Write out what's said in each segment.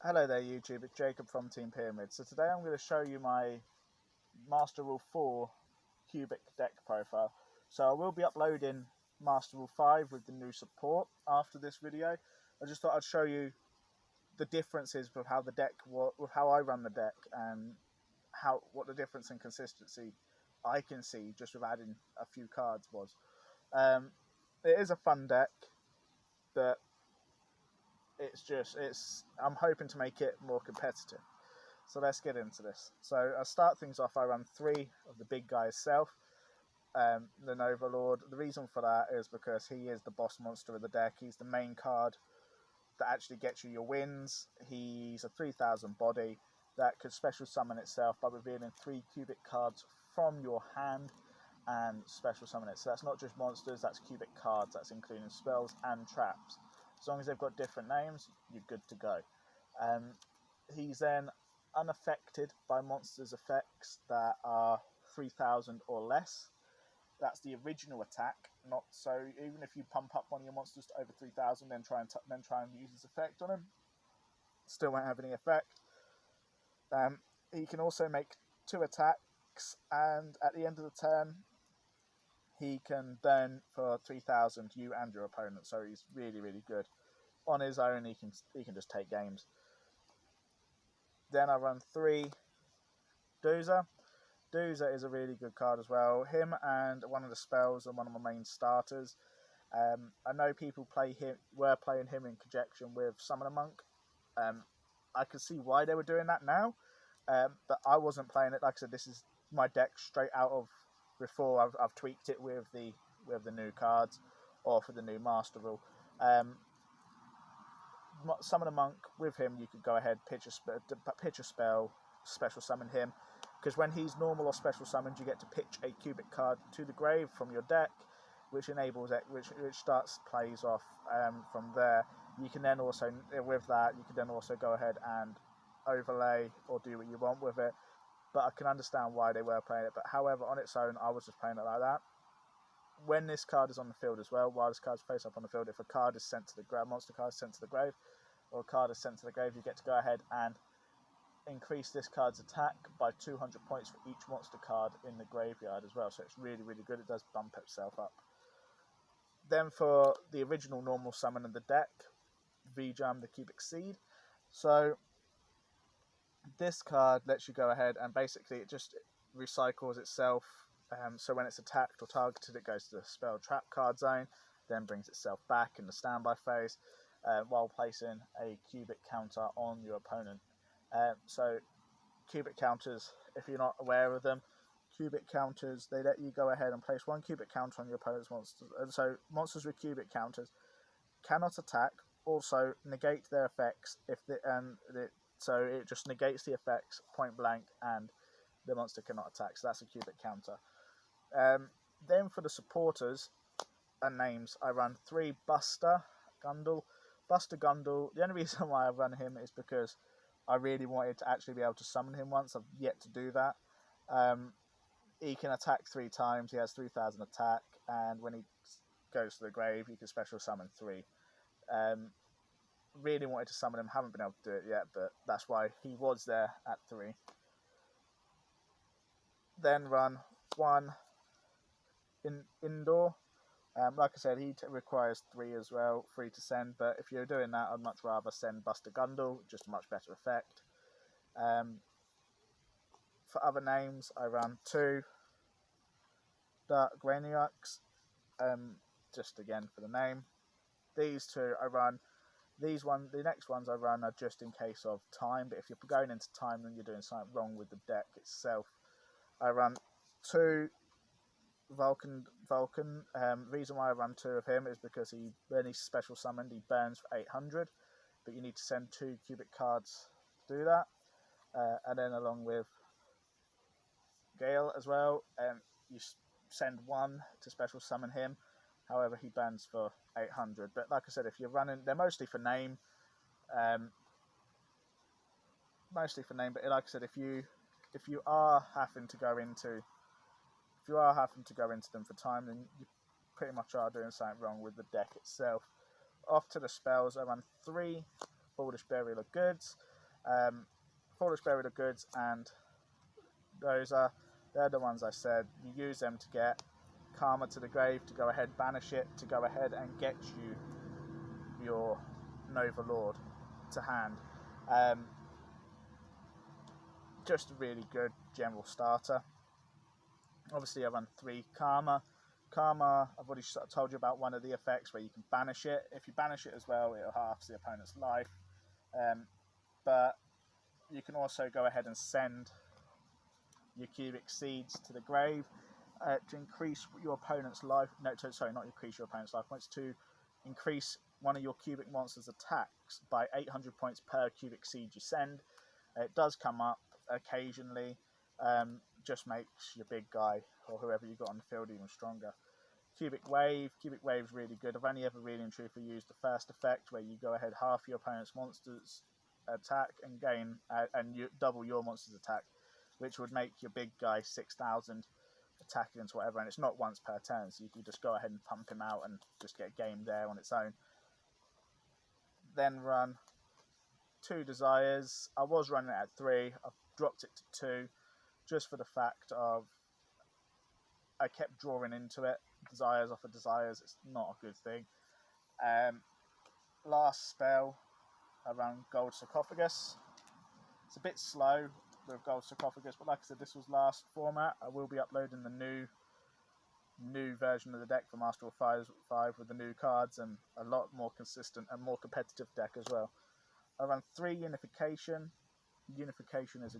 Hello there YouTube, it's Jacob from Team Pyramid. So today I'm going to show you my Master Rule 4 cubic deck profile. So I will be uploading Master Rule 5 with the new support after this video. I just thought I'd show you the differences with how the deck, with how I run the deck, and what the difference in consistency I can see just with adding a few cards was. It is a fun deck, but I'm hoping to make it more competitive. So let's get into this. So I'll start things off. I run 3 of the big guys self, the Nova Lord. The reason for that is because he is the boss monster of the deck. He's the main card that actually gets you your wins. He's a 3000 body that could special summon itself by revealing 3 cubic cards from your hand and special summon it. So that's not just monsters, that's cubic cards, that's including spells and traps. As long as they've got different names, you're good to go. He's then unaffected by monsters' effects that are 3000 or less. That's the original attack. Not so. Even if you pump up one of your monsters to over 3000, then try and use his effect on him, still won't have any effect. He can also make 2 attacks, and at the end of the turn, he can burn for 3000 you and your opponent. So he's really, really good. On his own, he can just take games. Then I run 3 Dozer. Dozer is a really good card as well. Him and one of the spells and one of my main starters. I know people were playing him in conjunction with Summoner Monk. I can see why they were doing that now, but I wasn't playing it. Like I said, this is my deck straight out of before. I've tweaked it with the new cards or for the new Master Rule. Summoner Monk, with him you could go ahead, pitch a spell, special summon him, because when he's normal or special summoned, you get to pitch a cubic card to the grave from your deck, which enables it, which starts plays off from there. You can then also, with that, you can then also go ahead and overlay or do what you want with it. But I can understand why they were playing it. But however, on its own, I was just playing it like that. When this card is on the field as well, while this card's face up on the field, if a card is sent to the grave, monster card is sent to the grave, or a card is sent to the grave, you get to go ahead and increase this card's attack by 200 points for each monster card in the graveyard as well. So it's really, really good. It does bump itself up. Then for the original normal summon of the deck, V-Jam, the Cubic Seed. So this card lets you go ahead and basically it just recycles itself. So when it's attacked or targeted, it goes to the spell trap card zone, then brings itself back in the standby phase while placing a cubic counter on your opponent. So cubic counters, if you're not aware of them, cubic counters, they let you go ahead and place 1 cubic counter on your opponent's monsters. And so monsters with cubic counters cannot attack, also negate their effects so it just negates the effects point blank, and the monster cannot attack. So that's a cubic counter. Then for the supporters and names, I run 3 Buster Gundle. Buster Gundle, the only reason why I run him is because I really wanted to actually be able to summon him once. I've yet to do that. He can attack 3 times. He has 3000 attack, and when he goes to the grave, you can special summon 3. Really wanted to summon him, haven't been able to do it yet, but that's why he was there at 3. Then run 1 Indoor. Like I said, he requires 3 as well, 3 to send, but if you're doing that, I'd much rather send Buster Gundle, just a much better effect. For other names, I run 2 Dark Graniacs, just again for the name. These 2 I run. The next ones I run are just in case of time, but if you're going into time, then you're doing something wrong with the deck itself. I run 2 Vulcan. Reason why I run 2 of him is because when he's special summoned, he burns for 800, but you need to send 2 cubic cards to do that. And then along with Gale as well, you send 1 to special summon him. However, he burns for 800. But like I said, if you're running, they're mostly for name. But like I said, if you are having to go into them for time, then you pretty much are doing something wrong with the deck itself. Off to the spells, I run 3 Foolish Burial of Goods. Foolish Buried of Goods, and they're the ones I said. You use them to get Karma to the grave, to go ahead, banish it, to go ahead and get you your Nova Lord to hand. Just a really good general starter. Obviously I run 3 Karma. Karma, I've already told you about one of the effects where you can banish it. If you banish it as well, it'll halve the opponent's life. But you can also go ahead and send your cubic seeds to the grave to increase your opponent's life. No, sorry, not increase your opponent's life points, to increase one of your cubic monster's attacks by 800 points per cubic seed you send. It does come up occasionally. Just makes your big guy or whoever you got on the field even stronger. Cubic Wave is really good. I've only ever really and truthfully used the first effect, where you go ahead, half your opponent's monster's attack and gain and you double your monster's attack, which would make your big guy 6,000 attack against whatever, and it's not once per turn, so you can just go ahead and pump him out and just get game there on its own. Then run 2 Desires. I was running it at 3. I've dropped it to 2 just for the fact of I kept drawing into it. Desires off of Desires, it's not a good thing. Last spell, I ran Gold Sarcophagus. It's a bit slow with Gold Sarcophagus, but like I said, this was last format. I will be uploading the new version of the deck for Master of 5 with the new cards and a lot more consistent and more competitive deck as well. I ran 3 Unification. Unification is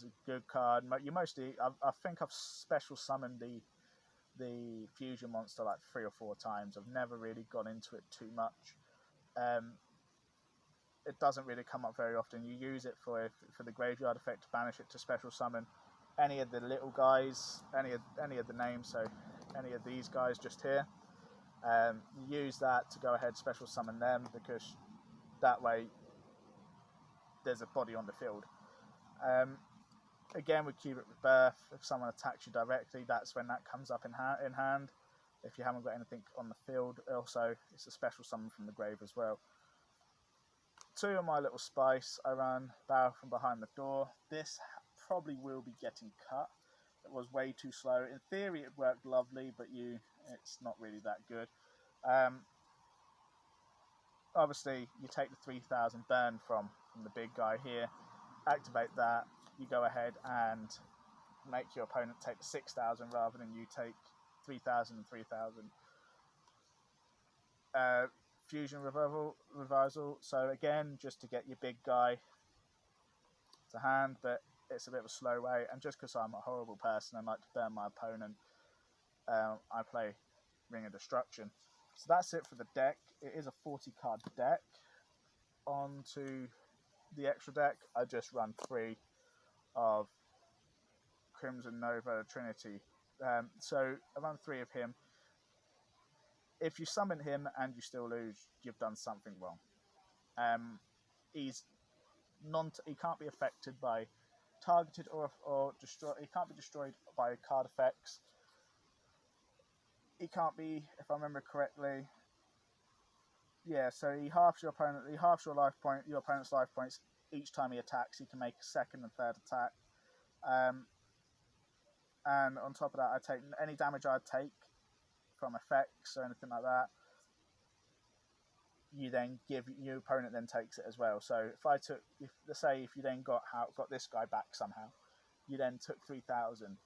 a good card. You mostly, I think I've special summoned the fusion monster like 3 or 4 times. I've never really gone into it too much. It doesn't really come up very often. You use it for the graveyard effect to banish it, to special summon any of the little guys, any of the names, so any of these guys just here. You use that to go ahead special summon them, because that way there's a body on the field. Again, with Cubic Rebirth, if someone attacks you directly, that's when that comes up in hand. If you haven't got anything on the field, also it's a special summon from the grave as well. 2 of my little spice, I ran Bow from Behind the Door. This probably will be getting cut. It was way too slow. In theory, it worked lovely, but it's not really that good. Obviously, you take the 3,000 burn from the big guy here, activate that, you go ahead and make your opponent take the 6,000 rather than you take 3,000 and 3,000. Fusion Reversal, so again, just to get your big guy to hand, but it's a bit of a slow way, and just because I'm a horrible person and like to burn my opponent, I play Ring of Destruction. So that's it for the deck. It is a 40 card deck. On to the extra deck, I just run 3 of Crimson Nova Trinity. So I run 3 of him. If you summon him and you still lose, you've done something wrong. He can't be affected by targeted or destroyed. He can't be destroyed by card effects. He can't be, if I remember correctly. Yeah, so he halves your opponent. He halves your opponent's life points each time he attacks. He can make a second and third attack. And on top of that, I take any damage I take from effects or anything like that. You then give your opponent then takes it as well. So let's say if you then got this guy back somehow, you then took 3,000.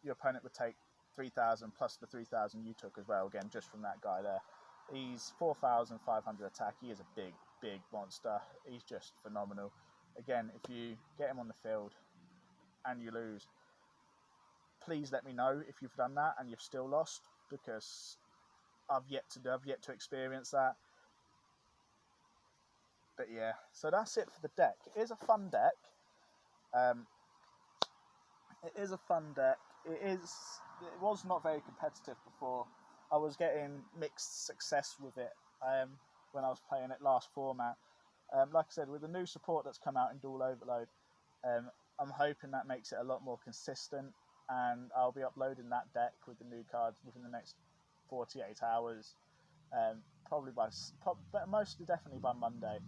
Your opponent would take 3,000 plus the 3,000 you took as well. Again, just from that guy there. He's 4,500 attack. He is a big monster. He's just phenomenal. Again, if you get him on the field and you lose, please let me know if you've done that and you've still lost, because I've yet to experience that. But yeah, so that's it for the deck. It is a fun deck. It was not very competitive before. I was getting mixed success with it when I was playing it last format. Like I said, with the new support that's come out in Dual Overload, I'm hoping that makes it a lot more consistent, and I'll be uploading that deck with the new cards within the next 48 hours, probably mostly definitely by Monday.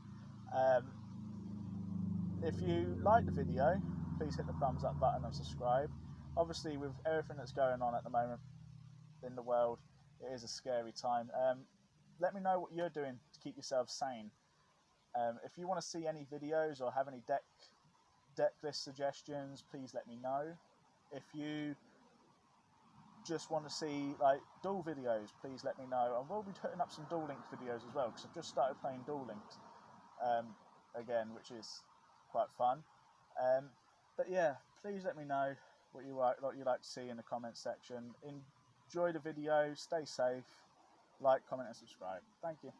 If you like the video, please hit the thumbs up button and subscribe. Obviously, with everything that's going on at the moment in the world, it is a scary time. Let me know what you're doing to keep yourself sane. If you want to see any videos or have any deck list suggestions, please let me know. If you just want to see like duel videos, please let me know. I will be putting up some Duel Links videos as well, because I've just started playing Duel Links again, which is quite fun. But yeah, please let me know what you like to see in the comments section. Enjoy the video, stay safe, like, comment and subscribe. Thank you.